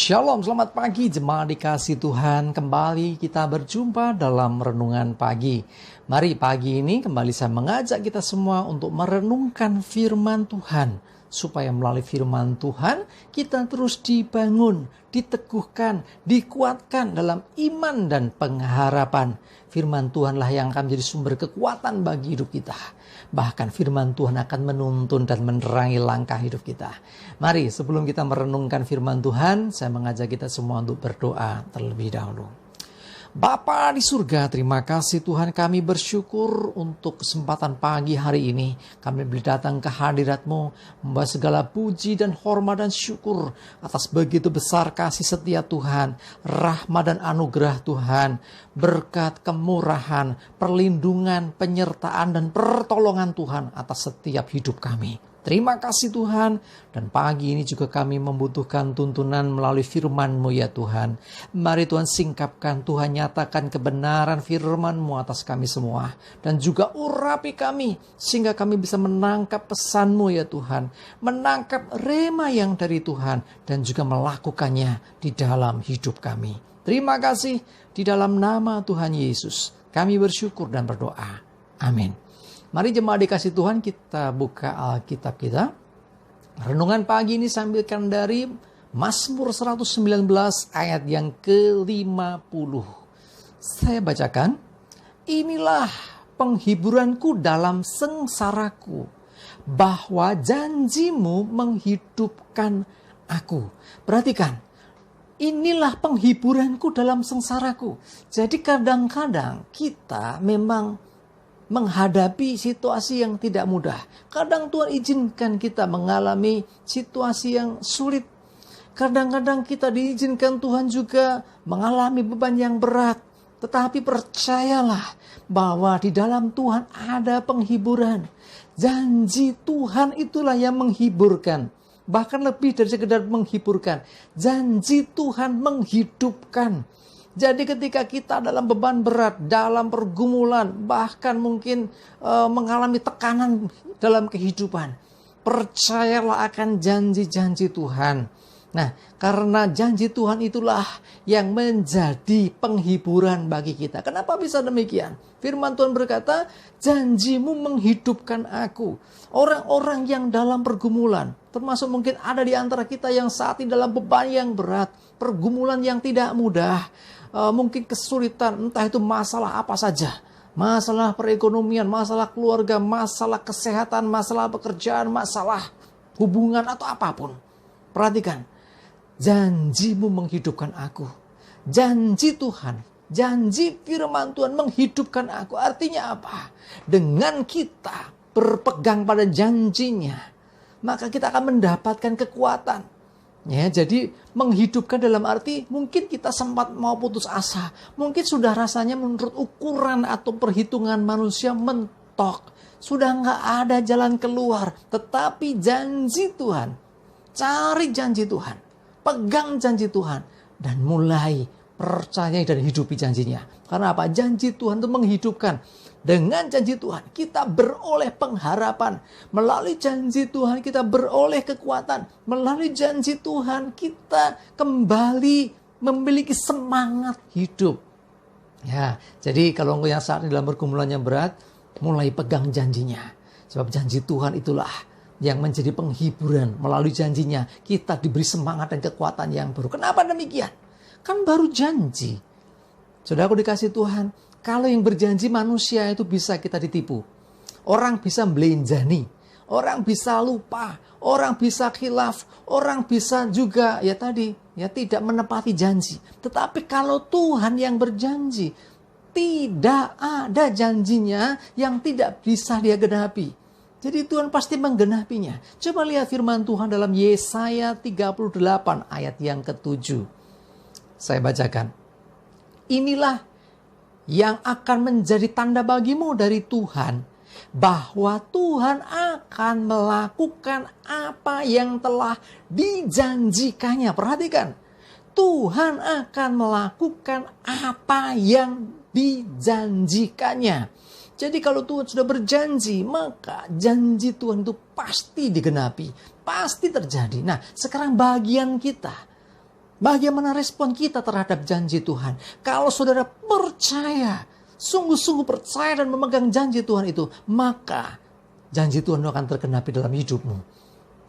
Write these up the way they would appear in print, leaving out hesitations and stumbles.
Shalom, selamat pagi jemaat dikasih Tuhan. Kembali kita berjumpa dalam renungan pagi. Mari pagi ini kembali saya mengajak kita semua untuk merenungkan firman Tuhan. Supaya melalui firman Tuhan kita terus dibangun, diteguhkan, dikuatkan dalam iman dan pengharapan. Firman Tuhanlah yang akan menjadi sumber kekuatan bagi hidup kita. Bahkan firman Tuhan akan menuntun dan menerangi langkah hidup kita. Mari sebelum kita merenungkan firman Tuhan, saya mengajak kita semua untuk berdoa terlebih dahulu. Bapa di surga, terima kasih Tuhan, kami bersyukur untuk kesempatan pagi hari ini. Kami boleh datang ke hadirat-Mu, membawa segala puji dan hormat dan syukur atas begitu besar kasih setia Tuhan, rahmat dan anugerah Tuhan, berkat kemurahan, perlindungan, penyertaan dan pertolongan Tuhan atas setiap hidup kami. Terima kasih Tuhan, dan pagi ini juga kami membutuhkan tuntunan melalui firman-Mu ya Tuhan. Mari Tuhan singkapkan, Tuhan nyatakan kebenaran firman-Mu atas kami semua. Dan juga urapi kami, sehingga kami bisa menangkap pesan-Mu ya Tuhan. Menangkap rema yang dari Tuhan, dan juga melakukannya di dalam hidup kami. Terima kasih, di dalam nama Tuhan Yesus, kami bersyukur dan berdoa. Amin. Mari jemaat dikasih Tuhan, kita buka Alkitab kita. Renungan pagi ini saya ambilkan dari Mazmur 119 ayat yang ke-50. Saya bacakan, inilah penghiburanku dalam sengsaraku, bahwa janji-Mu menghidupkan aku. Perhatikan, inilah penghiburanku dalam sengsaraku. Jadi kadang-kadang kita memang menghadapi situasi yang tidak mudah. Kadang Tuhan izinkan kita mengalami situasi yang sulit. Kadang-kadang kita diizinkan Tuhan juga mengalami beban yang berat. Tetapi percayalah bahwa di dalam Tuhan ada penghiburan. Janji Tuhan itulah yang menghiburkan. Bahkan lebih dari sekedar menghiburkan. Janji Tuhan menghidupkan. Jadi ketika kita dalam beban berat, dalam pergumulan, bahkan mungkin mengalami tekanan dalam kehidupan, percayalah akan janji-janji Tuhan. Nah, karena janji Tuhan itulah yang menjadi penghiburan bagi kita. Kenapa bisa demikian? Firman Tuhan berkata, janji-Mu menghidupkan aku. Orang-orang yang dalam pergumulan, termasuk mungkin ada di antara kita yang saat ini dalam beban yang berat, pergumulan yang tidak mudah, mungkin kesulitan, entah itu masalah apa saja. Masalah perekonomian, masalah keluarga, masalah kesehatan, masalah pekerjaan, masalah hubungan atau apapun. Perhatikan, janji-Mu menghidupkan aku. Janji Tuhan, janji firman Tuhan menghidupkan aku. Artinya apa? Dengan kita berpegang pada janjinya, maka kita akan mendapatkan kekuatan. Ya, jadi menghidupkan dalam arti mungkin kita sempat mau putus asa. Mungkin sudah rasanya menurut ukuran atau perhitungan manusia mentok. Sudah nggak ada jalan keluar. Tetapi janji Tuhan, cari janji Tuhan, pegang janji Tuhan, dan mulai percaya dan hidupi janjinya. Karena apa? Janji Tuhan itu menghidupkan. Dengan janji Tuhan kita beroleh pengharapan. Melalui janji Tuhan kita beroleh kekuatan. Melalui janji Tuhan kita kembali memiliki semangat hidup. Ya, jadi kalau yang saat ini dalam pergumulan yang berat, mulai pegang janjinya. Sebab janji Tuhan itulah yang menjadi penghiburan. Melalui janjinya kita diberi semangat dan kekuatan yang baru. Kenapa demikian? Kan baru janji. Saudara aku dikasih Tuhan, kalau yang berjanji manusia itu bisa kita ditipu. Orang bisa melenjani, orang bisa lupa, orang bisa khilaf, orang bisa juga tidak menepati janji. Tetapi kalau Tuhan yang berjanji, tidak ada janjinya yang tidak bisa Dia genapi. Jadi Tuhan pasti menggenapinya. Coba lihat firman Tuhan dalam Yesaya 38 ayat yang ke-7. Saya bacakan. Inilah yang akan menjadi tanda bagimu dari Tuhan, bahwa Tuhan akan melakukan apa yang telah dijanjikannya. Perhatikan, Tuhan akan melakukan apa yang dijanjikannya. Jadi kalau Tuhan sudah berjanji, maka janji Tuhan itu pasti digenapi, pasti terjadi. Nah, sekarang bagian kita, Bagaimana respon kita terhadap janji Tuhan? Kalau saudara percaya, sungguh-sungguh percaya dan memegang janji Tuhan itu, maka janji Tuhan akan tergenapi dalam hidupmu.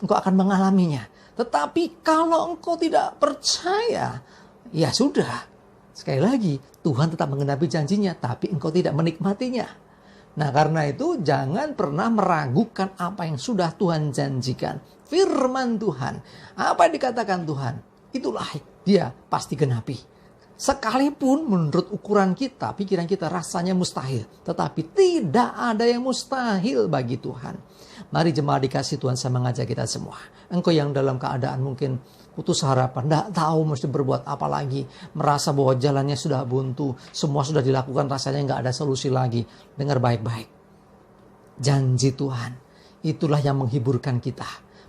Engkau akan mengalaminya. Tetapi kalau engkau tidak percaya, ya sudah. Sekali lagi, Tuhan tetap menggenapi janjinya, tapi engkau tidak menikmatinya. Nah, karena itu jangan pernah meragukan apa yang sudah Tuhan janjikan. Firman Tuhan, apa yang dikatakan Tuhan, itulah dia pasti genapi. Sekalipun menurut ukuran kita, pikiran kita rasanya mustahil. Tetapi tidak ada yang mustahil bagi Tuhan. Mari jemaat dikasih Tuhan, saya mengajak kita semua. Engkau yang dalam keadaan mungkin putus harapan, tidak tahu mesti berbuat apa lagi, merasa bahwa jalannya sudah buntu, semua sudah dilakukan, rasanya nggak ada solusi lagi. Dengar baik-baik. Janji Tuhan, itulah yang menghiburkan kita.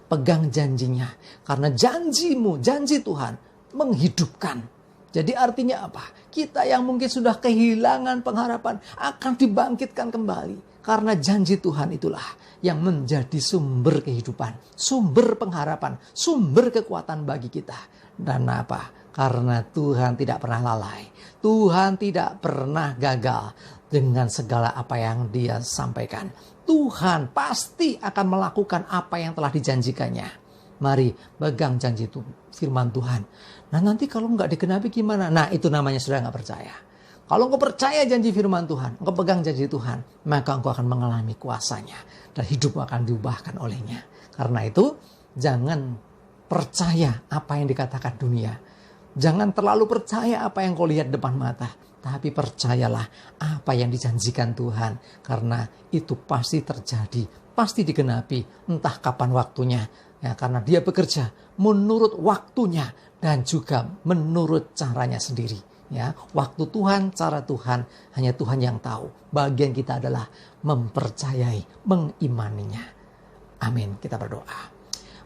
Pegang janjinya, karena janjimu, janji Tuhan menghidupkan. Jadi artinya apa? Kita yang mungkin sudah kehilangan pengharapan akan dibangkitkan kembali. Karena janji Tuhan itulah yang menjadi sumber kehidupan, sumber pengharapan, sumber kekuatan bagi kita. Dan apa? Karena Tuhan tidak pernah lalai. Tuhan tidak pernah gagal dengan segala apa yang Dia sampaikan. Tuhan pasti akan melakukan apa yang telah dijanjikannya. Mari pegang janji itu, firman Tuhan. Nah, nanti kalau nggak digenapi gimana? Nah, itu namanya sudah nggak percaya. Kalau engkau percaya janji firman Tuhan, engkau pegang janji Tuhan, maka engkau akan mengalami kuasanya. Dan hidupmu akan diubahkan olehnya. Karena itu, jangan percaya apa yang dikatakan dunia. Jangan terlalu percaya apa yang kau lihat depan mata. Tapi percayalah apa yang dijanjikan Tuhan. Karena itu pasti terjadi, pasti digenapi, entah kapan waktunya. Ya, karena Dia bekerja menurut waktunya dan juga menurut caranya sendiri. Ya, waktu Tuhan, cara Tuhan, hanya Tuhan yang tahu. Bagian kita adalah mempercayai, mengimaninya. Amin. Kita berdoa.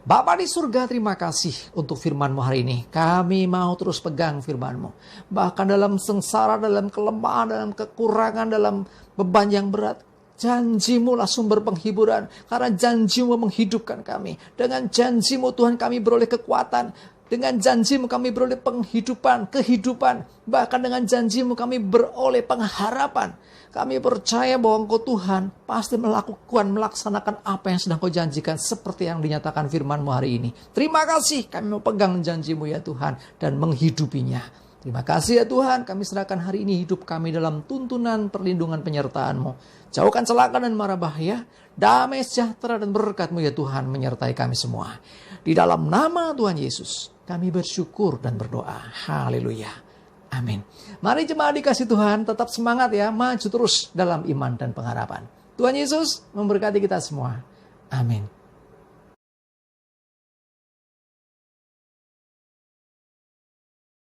Bapa di surga, terima kasih untuk firman-Mu hari ini. Kami mau terus pegang firman-Mu. Bahkan dalam sengsara, dalam kelemahan, dalam kekurangan, dalam beban yang berat. Janji-Mu lah sumber penghiburan. Karena janji-Mu menghidupkan kami. Dengan janji-Mu Tuhan kami beroleh kekuatan. Dengan janji-Mu kami beroleh penghidupan, kehidupan. Bahkan dengan janji-Mu kami beroleh pengharapan. Kami percaya bahwa Engkau Tuhan pasti melaksanakan apa yang sedang Kau janjikan. Seperti yang dinyatakan firman-Mu hari ini. Terima kasih kami mau pegang janji-Mu ya Tuhan. Dan menghidupinya. Terima kasih ya Tuhan, kami serahkan hari ini hidup kami dalam tuntunan perlindungan penyertaan-Mu. Jauhkan celaka dan mara bahaya, damai sejahtera dan berkat-Mu ya Tuhan menyertai kami semua. Di dalam nama Tuhan Yesus, kami bersyukur dan berdoa. Haleluya. Amin. Mari jemaat dikasih Tuhan, tetap semangat ya, maju terus dalam iman dan pengharapan. Tuhan Yesus memberkati kita semua. Amin.